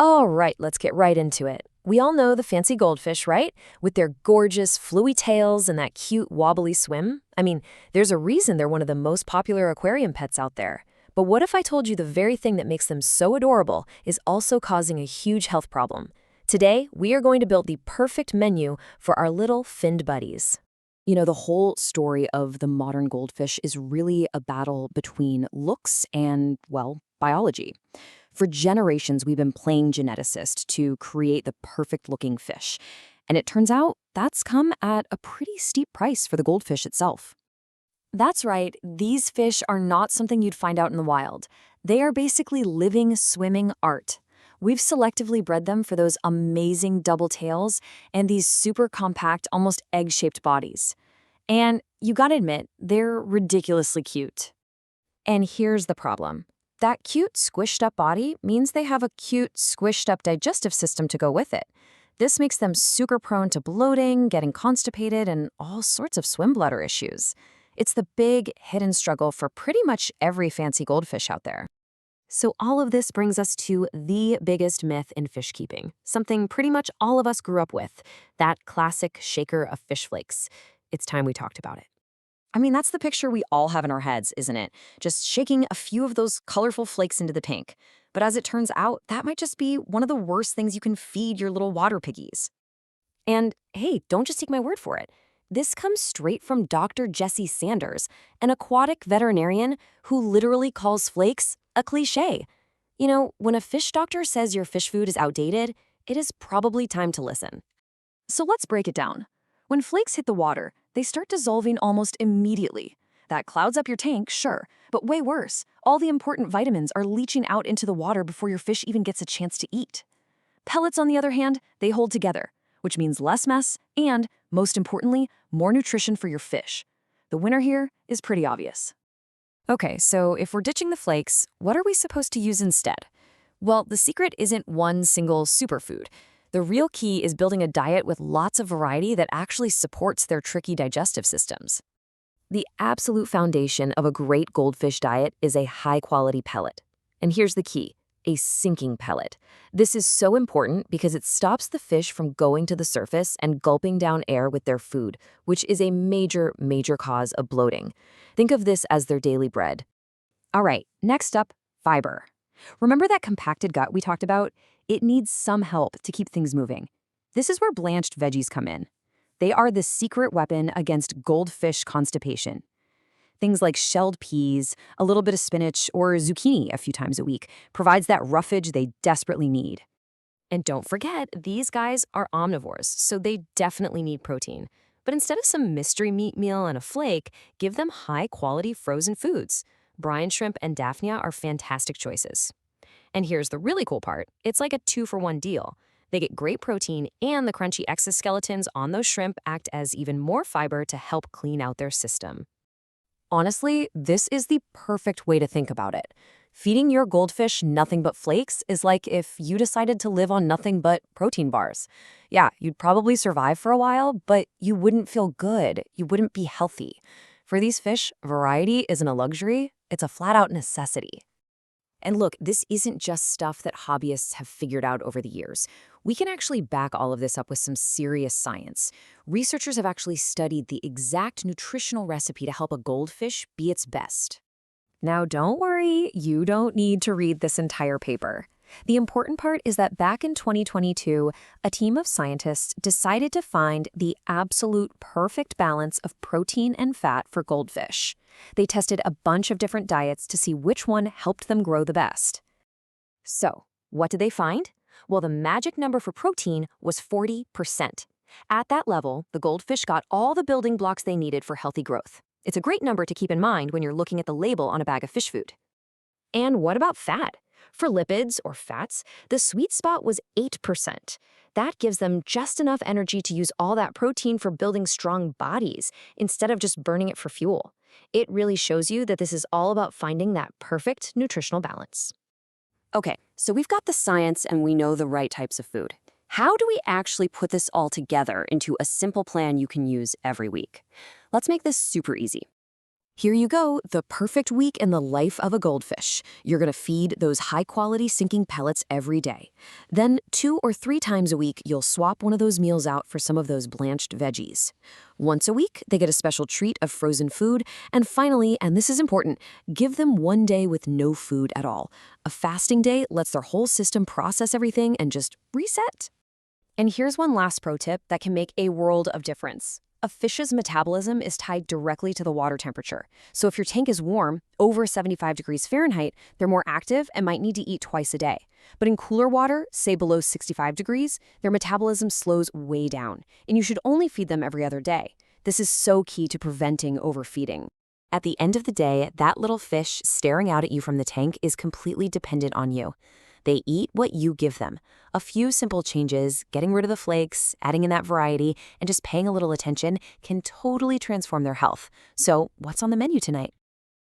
All right, let's get right into it. We all know the fancy goldfish, right? With their gorgeous, fluey tails and that cute, wobbly swim. I mean, there's a reason they're one of the most popular aquarium pets out there. But what if I told you the very thing that makes them so adorable is also causing a huge health problem? Today, we are going to build the perfect menu for our little finned buddies. You know, the whole story of the modern goldfish is really a battle between looks and, well, biology. For generations, we've been playing geneticist to create the perfect looking fish. And it turns out that's come at a pretty steep price for the goldfish itself. That's right, these fish are not something you'd find out in the wild. They are basically living, swimming art. We've selectively bred them for those amazing double tails and these super compact, almost egg-shaped bodies. And you gotta admit, they're ridiculously cute. And here's the problem. That cute, squished-up body means they have a cute, squished-up digestive system to go with it. This makes them super prone to bloating, getting constipated, and all sorts of swim bladder issues. It's the big, hidden struggle for pretty much every fancy goldfish out there. So all of this brings us to the biggest myth in fish keeping, something pretty much all of us grew up with, that classic shaker of fish flakes. It's time we talked about it. I mean, that's the picture we all have in our heads, isn't it? Just shaking a few of those colorful flakes into the tank. But as it turns out, that might just be one of the worst things you can feed your little water piggies. And hey, don't just take my word for it. This comes straight from Dr. Jesse Sanders, an aquatic veterinarian who literally calls flakes a cliché. You know, when a fish doctor says your fish food is outdated, it is probably time to listen. So let's break it down. When flakes hit the water, they start dissolving almost immediately. That clouds up your tank, sure, but way worse. All the important vitamins are leaching out into the water before your fish even gets a chance to eat. Pellets, on the other hand, they hold together, which means less mess and, most importantly, more nutrition for your fish. The winner here is pretty obvious. Okay, so if we're ditching the flakes, what are we supposed to use instead? Well, the secret isn't one single superfood. The real key is building a diet with lots of variety that actually supports their tricky digestive systems. The absolute foundation of a great goldfish diet is a high-quality pellet. And here's the key, a sinking pellet. This is so important because it stops the fish from going to the surface and gulping down air with their food, which is a major, major cause of bloating. Think of this as their daily bread. All right, next up, fiber. Remember that compacted gut we talked about? It needs some help to keep things moving. This is where blanched veggies come in. They are the secret weapon against goldfish constipation. Things like shelled peas, a little bit of spinach, or zucchini a few times a week provides that roughage they desperately need. And don't forget, these guys are omnivores, so they definitely need protein. But instead of some mystery meat meal and a flake, give them high-quality frozen foods. Brine shrimp and Daphnia are fantastic choices. And here's the really cool part. It's like a 2-for-1 deal. They get great protein, and the crunchy exoskeletons on those shrimp act as even more fiber to help clean out their system. Honestly, this is the perfect way to think about it. Feeding your goldfish nothing but flakes is like if you decided to live on nothing but protein bars. Yeah, you'd probably survive for a while, but you wouldn't feel good. You wouldn't be healthy. For these fish, variety isn't a luxury, it's a flat-out necessity. And look, this isn't just stuff that hobbyists have figured out over the years. We can actually back all of this up with some serious science. Researchers have actually studied the exact nutritional recipe to help a goldfish be its best. Now, don't worry, you don't need to read this entire paper. The important part is that back in 2022, a team of scientists decided to find the absolute perfect balance of protein and fat for goldfish. They tested a bunch of different diets to see which one helped them grow the best. So, what did they find? Well, the magic number for protein was 40%. At that level, the goldfish got all the building blocks they needed for healthy growth. It's a great number to keep in mind when you're looking at the label on a bag of fish food. And what about fat? For lipids, or fats, the sweet spot was 8%. That gives them just enough energy to use all that protein for building strong bodies, instead of just burning it for fuel. It really shows you that this is all about finding that perfect nutritional balance. Okay, so we've got the science and we know the right types of food. How do we actually put this all together into a simple plan you can use every week? Let's make this super easy. Here you go, the perfect week in the life of a goldfish. You're going to feed those high-quality sinking pellets every day. Then 2 or 3 times a week, you'll swap one of those meals out for some of those blanched veggies. Once a week, they get a special treat of frozen food. And finally, and this is important, give them 1 day with no food at all. A fasting day lets their whole system process everything and just reset. And here's one last pro tip that can make a world of difference. A fish's metabolism is tied directly to the water temperature. So if your tank is warm, over 75 degrees Fahrenheit, they're more active and might need to eat twice a day. But in cooler water, say below 65 degrees, their metabolism slows way down, and you should only feed them every other day. This is so key to preventing overfeeding. At the end of the day, that little fish staring out at you from the tank is completely dependent on you. They eat what you give them. A few simple changes, getting rid of the flakes, adding in that variety, and just paying a little attention can totally transform their health. So, what's on the menu tonight?